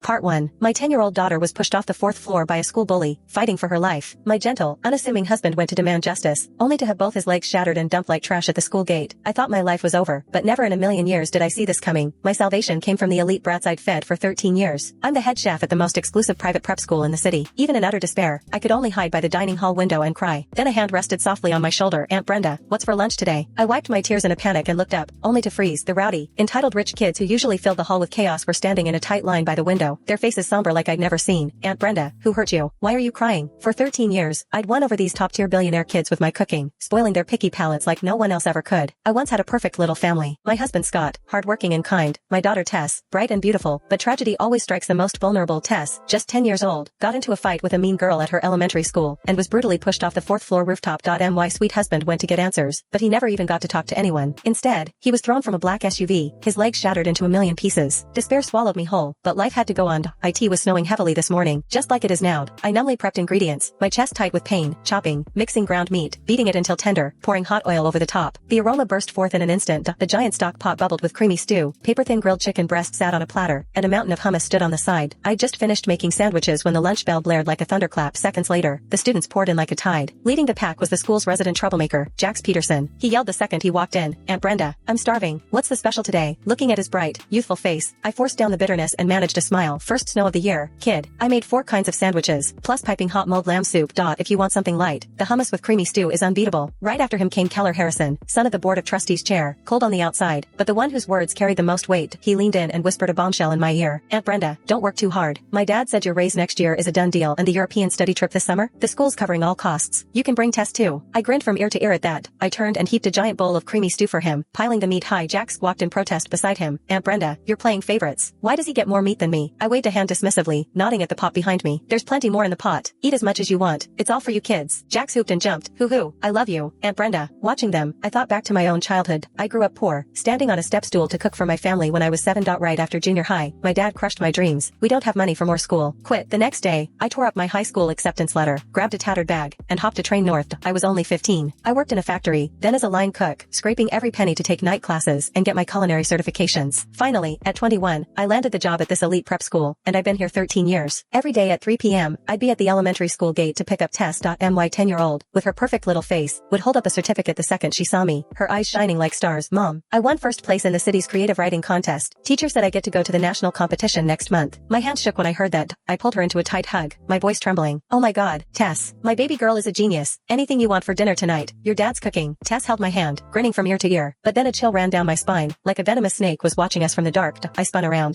Part 1. My 10-year-old daughter was pushed off the 4th floor by a school bully, fighting for her life. My gentle, unassuming husband went to demand justice, only to have both his legs shattered and dumped like trash at the school gate. I thought my life was over, but never in a million years did I see this coming. My salvation came from the elite brats I'd fed for 13 years. I'm the head chef at the most exclusive private prep school in the city. Even in utter despair, I could only hide by the dining hall window and cry. Then a hand rested softly on my shoulder. Aunt Brenda, what's for lunch today? I wiped my tears in a panic and looked up, only to freeze. The rowdy, entitled rich kids who usually filled the hall with chaos were standing in a tight line by the window, their faces somber like I'd never seen. Aunt Brenda, who hurt you? Why are you crying? For 13 years, I'd won over these top-tier billionaire kids with my cooking, spoiling their picky palates like no one else ever could. I once had a perfect little family. My husband Scott, hardworking and kind, my daughter Tess, bright and beautiful, but tragedy always strikes the most vulnerable. Tess, just 10 years old, got into a fight with a mean girl at her elementary school, and was brutally pushed off the 4th floor rooftop. My sweet husband went to get answers, but he never even got to talk to anyone. Instead, he was thrown from a black SUV, his legs shattered into a million pieces. Despair swallowed me whole, but life had to go on. It was snowing heavily this morning, just like it is now. I numbly prepped ingredients, my chest tight with pain, chopping, mixing ground meat, beating it until tender, pouring hot oil over the top. The aroma burst forth in an instant. The giant stock pot bubbled with creamy stew, paper-thin grilled chicken breast sat on a platter, and a mountain of hummus stood on the side. I'd just finished making sandwiches when the lunch bell blared like a thunderclap. Seconds later, the students poured in like a tide. Leading the pack was the school's resident troublemaker, Jax Peterson. He yelled the second he walked in, Aunt Brenda, I'm starving. What's the special today? Looking at his bright, youthful face, I forced down the bitterness and managed a smile. First snow of the year, kid. I made 4 kinds of sandwiches, plus piping hot mulled lamb soup. If you want something light, the hummus with creamy stew is unbeatable. Right after him came Keller Harrison, son of the Board of Trustees chair, cold on the outside, but the one whose words carried the most weight. He leaned in and whispered a bombshell in my ear. Aunt Brenda, don't work too hard. My dad said your raise next year is a done deal, and the European study trip this summer? The school's covering all costs. You can bring Tess too. I grinned from ear to ear at that. I turned and heaped a giant bowl of creamy stew for him, piling the meat high. Jax walked in protest beside him. Aunt Brenda, you're playing favorites. Why does he get more meat than me? I waved a hand dismissively, nodding at the pot behind me. There's plenty more in the pot. Eat as much as you want. It's all for you kids. Jax hooped and jumped. Hoo-hoo, I love you, Aunt Brenda. Watching them, I thought back to my own childhood. I grew up poor, standing on a step stool to cook for my family when I was 7. Right after junior high, my dad crushed my dreams. We don't have money for more school. Quit. The next day, I tore up my high school acceptance letter, grabbed a tattered bag, and hopped a train north. I was only 15. I worked in a factory, then as a line cook, scraping every penny to take night classes and get my culinary certifications. Finally, at 21, I landed the job at this elite prep school, and I've been here 13 years. Every day at 3 p.m., I'd be at the elementary school gate to pick up Tess. My 10-year-old, with her perfect little face, would hold up a certificate the second she saw me, her eyes shining like stars. Mom, I won first place in the city's creative writing contest. Teacher said I get to go to the national competition next month. My hand shook when I heard that. I pulled her into a tight hug, my voice trembling. Oh my God, Tess, my baby girl is a genius. Anything you want for dinner tonight, your dad's cooking. Tess held my hand, grinning from ear to ear, but then a chill ran down my spine, like a venomous snake was watching us from the dark. I spun around.